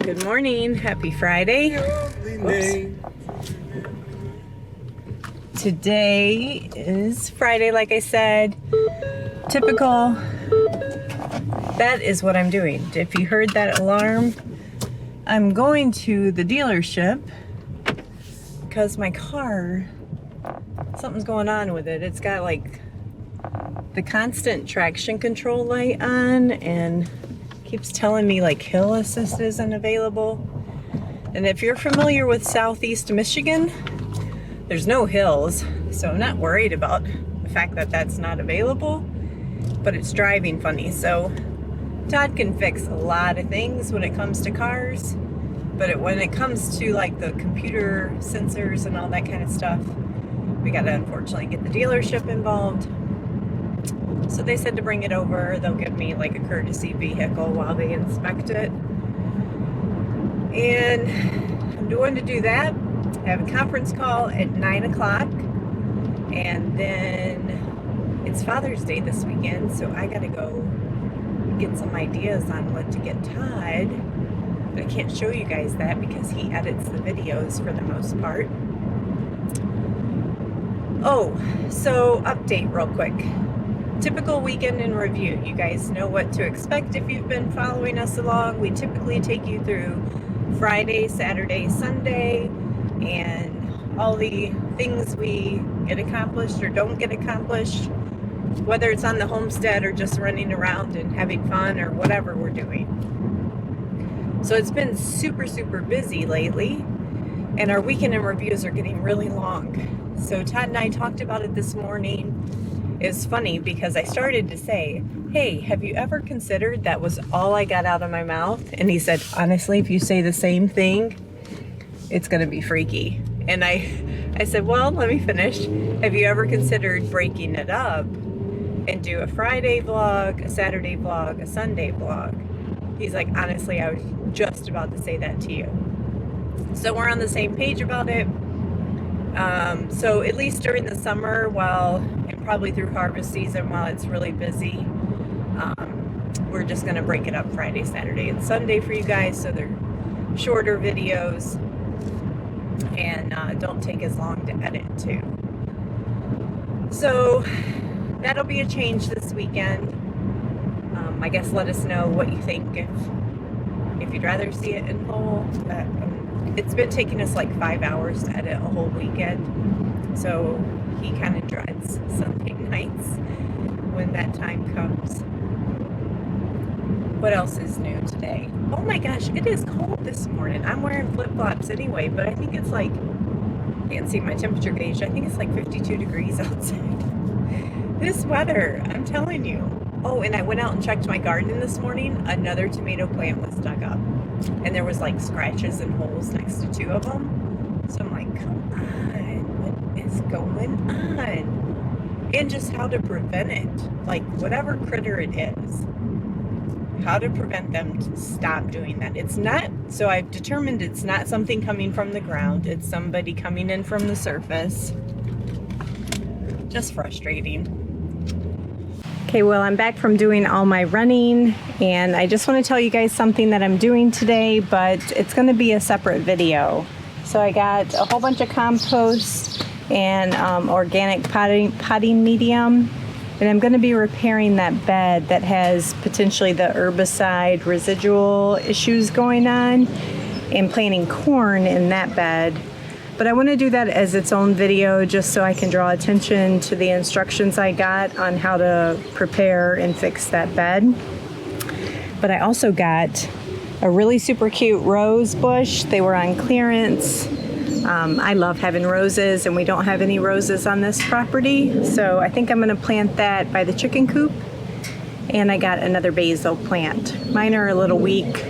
Good morning. Happy Friday. Oops. Today is Friday, like I said. Typical. That is what I'm doing. If you heard that alarm, I'm going to the dealership because my car, something's going on with it. It's got like the constant traction control light on and keeps telling me like hill assist isn't available. And if you're familiar with Southeast Michigan, there's no hills, so I'm not worried about the fact that that's not available, but it's driving funny. So Todd can fix a lot of things when it comes to cars, but when it comes to like the computer sensors and all that kind of stuff, we gotta unfortunately get the dealership involved. So they said to bring it over. They'll give me like a courtesy vehicle while they inspect it. And I'm going to do that. I have a conference call at 9 o'clock. And then it's Father's Day this weekend, so I gotta go get some ideas on what to get Todd. But I can't show you guys that because he edits the videos for the most part. Oh, so update real quick. Typical weekend in review. You guys know what to expect if you've been following us along. We typically take you through Friday, Saturday, Sunday, and all the things we get accomplished or don't get accomplished, whether it's on the homestead or just running around and having fun or whatever we're doing. So it's been super, super busy lately, and our weekend in reviews are getting really long. So Todd and I talked about it this morning. It's funny because I started to say, hey, have you ever considered that was all I got out of my mouth? And he said, honestly, if you say the same thing, it's going to be freaky. And I said, well, let me finish. Have you ever considered breaking it up and do a Friday vlog, a Saturday vlog, a Sunday vlog? He's like, honestly, I was just about to say that to you. So we're on the same page about it. So at least during the summer, and probably through harvest season while it's really busy, we're just going to break it up Friday, Saturday, and Sunday for you guys, so they're shorter videos and don't take as long to edit too. So that'll be a change this weekend. I guess let us know what you think, if you'd rather see it in whole. It's been taking us like 5 hours to edit a whole weekend, so he kind of dreads Sunday nights when that time comes. What else is new today? Oh my gosh, it is cold this morning. I'm wearing flip-flops anyway, but I think it's like, can't see my temperature gauge, I think it's like 52 degrees outside. This weather, I'm telling you. Oh, and I went out and checked my garden this morning. Another tomato plant was dug up, and there was like scratches and holes next to 2 of them. So I'm like, come on, what is going on? And just how to prevent it, like whatever critter it is, how to prevent them to stop doing that. It's not, so I've determined it's not something coming from the ground, it's somebody coming in from the surface. Just frustrating. Okay, well, I'm back from doing all my running, and I just want to tell you guys something that I'm doing today, but it's going to be a separate video. So I got a whole bunch of compost and organic potting medium, and I'm going to be repairing that bed that has potentially the herbicide residual issues going on, and planting corn in that bed. But I want to do that as its own video just so I can draw attention to the instructions I got on how to prepare and fix that bed. But I also got a really super cute rose bush. They were on clearance. I love having roses, and we don't have any roses on this property. So I think I'm going to plant that by the chicken coop. And I got another basil plant. Mine are a little weak,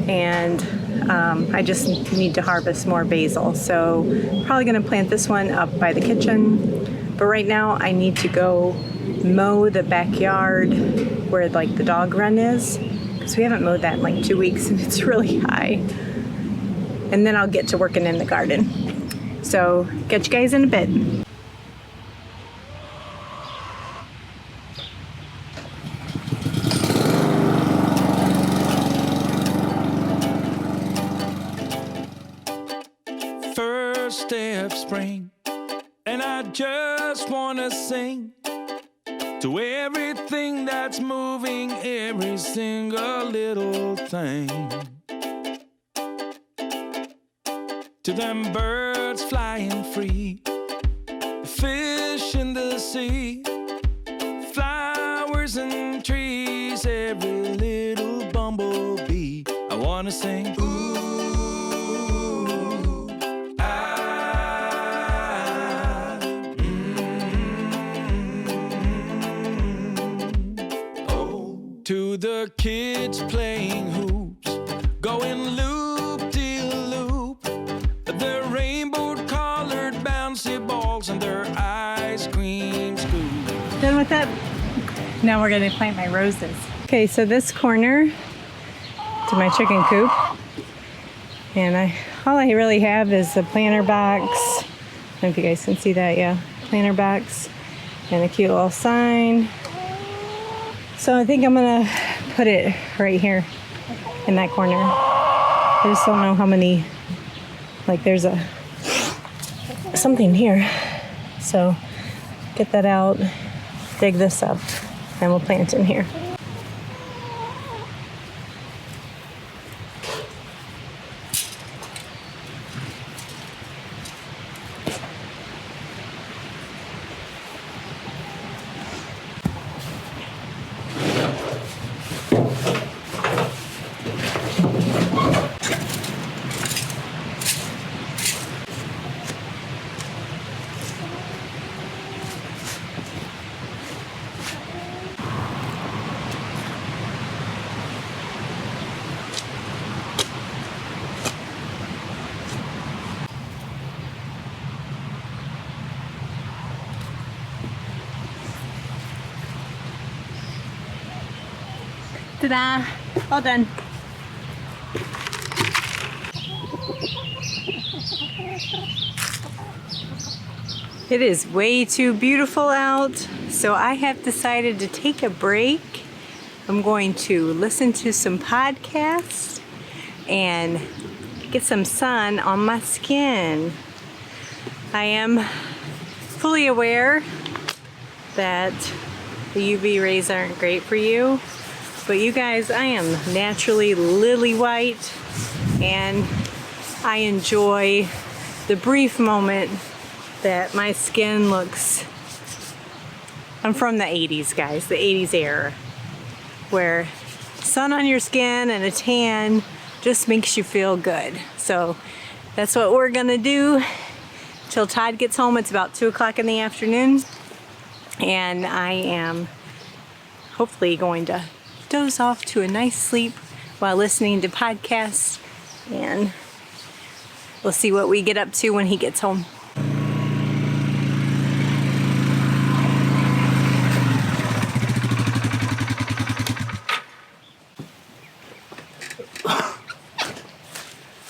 and I just need to harvest more basil, so probably going to plant this one up by the kitchen. But right now I need to go mow the backyard where like the dog run is, because we haven't mowed that in like 2 weeks and it's really high. And then I'll get to working in the garden. So catch you guys in a bit. of spring, and I just wanna sing to everything that's moving, every single little thing. To them birds flying free, fish in the sea, flowers and trees, every little bumblebee. I wanna sing, ooh, ah, oh. To the kids playing hoops, going loop-de-loop, the rainbow-colored bouncy balls and their ice cream scoop. Done with that? Now we're gonna plant my roses. Okay, so this corner to my chicken coop, and all I really have is a planter box. I don't know if you guys can see that, yeah. Planter box and a cute little sign. So I think I'm gonna put it right here in that corner. I just don't know how many, like there's something here. So get that out, dig this up, and we'll plant in here. Ta-da! All done. It is way too beautiful out, so I have decided to take a break. I'm going to listen to some podcasts and get some sun on my skin. I am fully aware that the UV rays aren't great for you. But you guys, I am naturally lily white, and I enjoy the brief moment that my skin looks, I'm from the 80s, guys, the 80s era, where sun on your skin and a tan just makes you feel good. So that's what we're gonna do till Todd gets home. It's about 2 o'clock in the afternoon, and I am hopefully going to doze off to a nice sleep while listening to podcasts, and we'll see what we get up to when he gets home.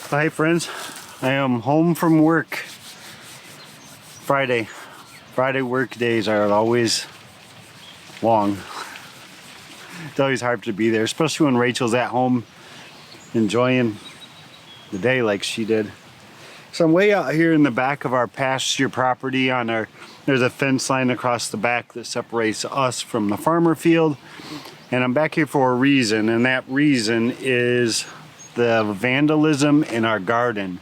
Hi friends, I am home from work. Friday work days are always long. It's always hard to be there, especially when Rachel's at home enjoying the day like she did. So I'm way out here in the back of our pasture property there's a fence line across the back that separates us from the farmer field. And I'm back here for a reason, and that reason is the vandalism in our garden.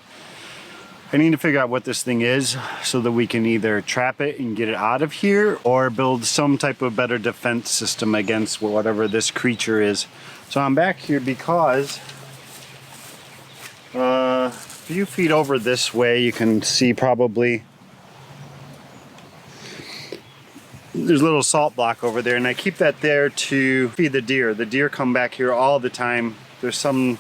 I need to figure out what this thing is so that we can either trap it and get it out of here or build some type of better defense system against whatever this creature is. So I'm back here because a few feet over this way you can see probably there's a little salt block over there, and I keep that there to feed the deer. The deer come back here all the time. There's some,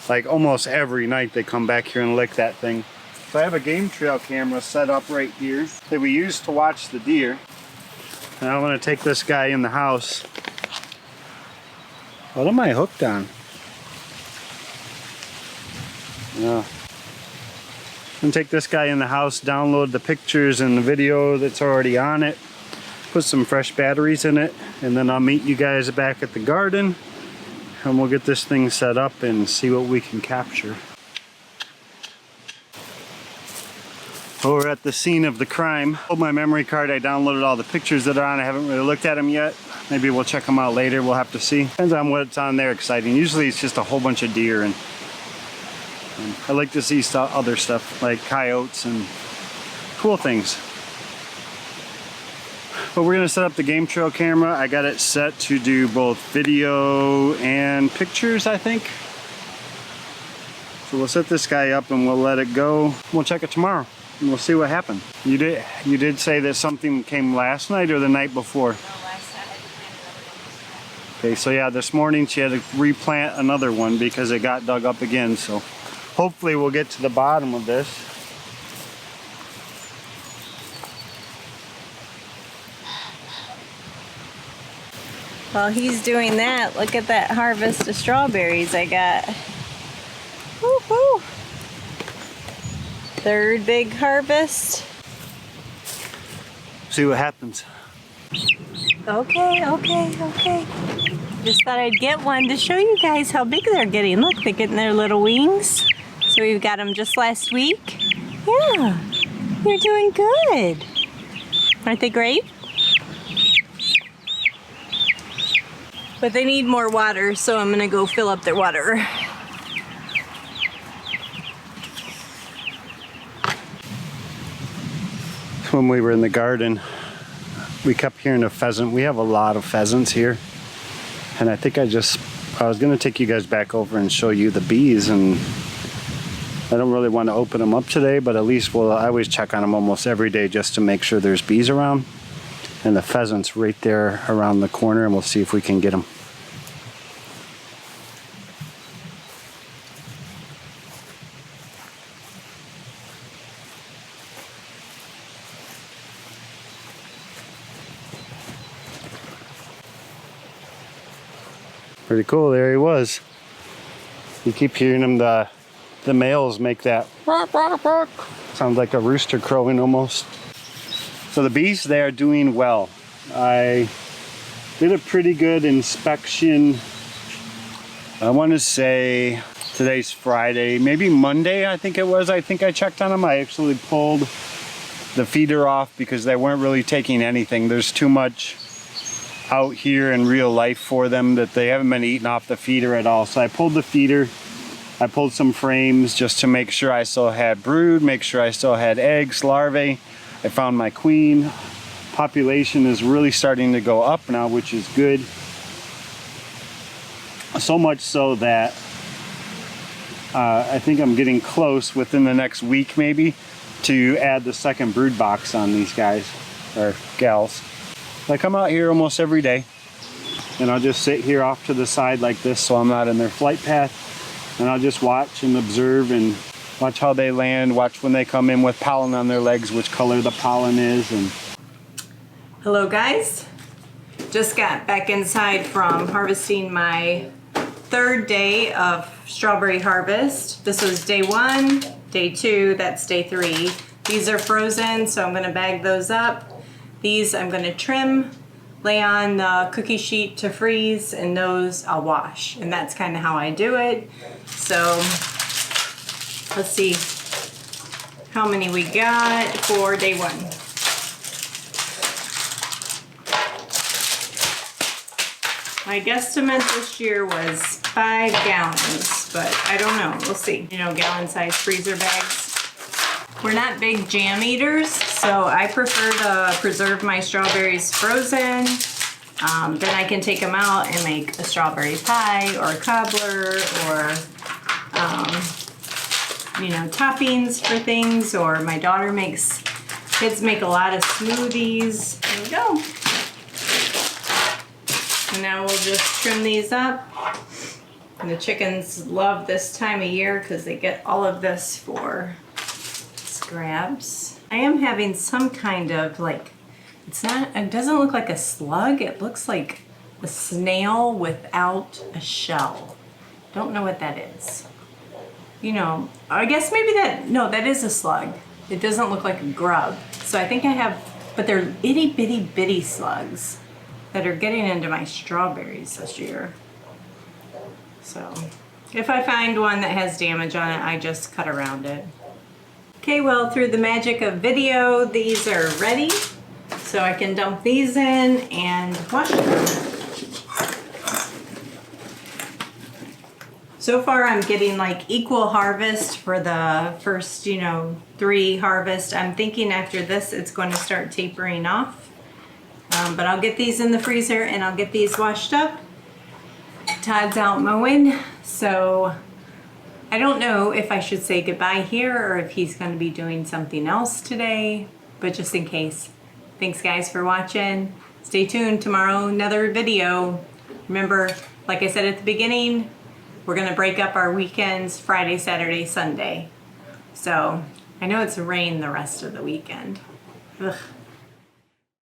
like almost every night they come back here and lick that thing. So I have a game trail camera set up right here that we use to watch the deer. And I'm gonna take this guy in the house. What am I hooked on? Yeah. I'm gonna take this guy in the house, download the pictures and the video that's already on it, put some fresh batteries in it, and then I'll meet you guys back at the garden and we'll get this thing set up and see what we can capture. We're at the scene of the crime. Pulled my memory card. I downloaded all the pictures that are on. I haven't really looked at them yet. Maybe we'll check them out later. We'll have to see. Depends on what's on there exciting. Usually it's just a whole bunch of deer, and I like to see other stuff like coyotes and cool things. But we're gonna set up the game trail camera. I got it set to do both video and pictures, I think. So we'll set this guy up and we'll let it go. We'll check it tomorrow and we'll see what happened. You did say that something came last night or the night before? No, last night. Okay, so yeah, this morning she had to replant another one because it got dug up again. So hopefully we'll get to the bottom of this. While he's doing that, look at that harvest of strawberries I got. Woo-hoo! Third big harvest. See what happens. Okay. Just thought I'd get one to show you guys how big they're getting. Look, they're getting their little wings. So we've got them just last week. Yeah, they're doing good. Aren't they great? But they need more water, so I'm gonna go fill up their water. When we were in the garden, we kept hearing a pheasant. We have a lot of pheasants here. And I think I was gonna take you guys back over and show you the bees, and I don't really want to open them up today, but at least I always check on them almost every day just to make sure there's bees around. And the pheasant's right there around the corner, and we'll see if we can get them. Pretty cool, there he was. You keep hearing him, the males make that bark, bark, bark. Sounds like a rooster crowing almost. So the bees, they are doing well. I did a pretty good inspection. I want to say today's Friday, maybe Monday I think it was. I think I checked on them. I actually pulled the feeder off because they weren't really taking anything. There's too much out here in real life for them that they haven't been eating off the feeder at all. So I pulled the feeder. I pulled some frames just to make sure I still had brood, make sure I still had eggs, larvae. I found my queen. Population is really starting to go up now, which is good. So much so that I think I'm getting close within the next week maybe to add the second brood box on these guys or gals. I come out here almost every day and I'll just sit here off to the side like this so I'm not in their flight path, and I'll just watch and observe and watch how they land, watch when they come in with pollen on their legs, which color the pollen is. And hello guys, just got back inside from harvesting my third day of strawberry harvest. This was day 1, day 2, that's day 3. These are frozen, so I'm gonna bag those up. These I'm gonna trim, lay on the cookie sheet to freeze, and those I'll wash. And that's kind of how I do it. So let's see how many we got for day 1. My guesstimate this year was 5 gallons, but I don't know, we'll see. You know, gallon size freezer bags. We're not big jam eaters, so I prefer to preserve my strawberries frozen. Then I can take them out and make a strawberry pie or a cobbler or, you know, toppings for things. Or my daughter kids make a lot of smoothies. There we go. And now we'll just trim these up. And the chickens love this time of year because they get all of this for scraps. I am having some kind of like, it doesn't look like a slug. It looks like a snail without a shell. Don't know what that is. You know, I guess maybe that is a slug. It doesn't look like a grub. So I think I have, but they're itty bitty slugs that are getting into my strawberries this year. So if I find one that has damage on it, I just cut around it. Okay, well, through the magic of video, these are ready. So I can dump these in and wash them. So far I'm getting like equal harvest for the first, 3 harvests. I'm thinking after this it's going to start tapering off. But I'll get these in the freezer and I'll get these washed up. Todd's out mowing, so I don't know if I should say goodbye here or if he's going to be doing something else today, but just in case. Thanks guys for watching. Stay tuned, tomorrow another video. Remember, like I said at the beginning, we're going to break up our weekends Friday, Saturday, Sunday. So I know it's rain the rest of the weekend. Ugh.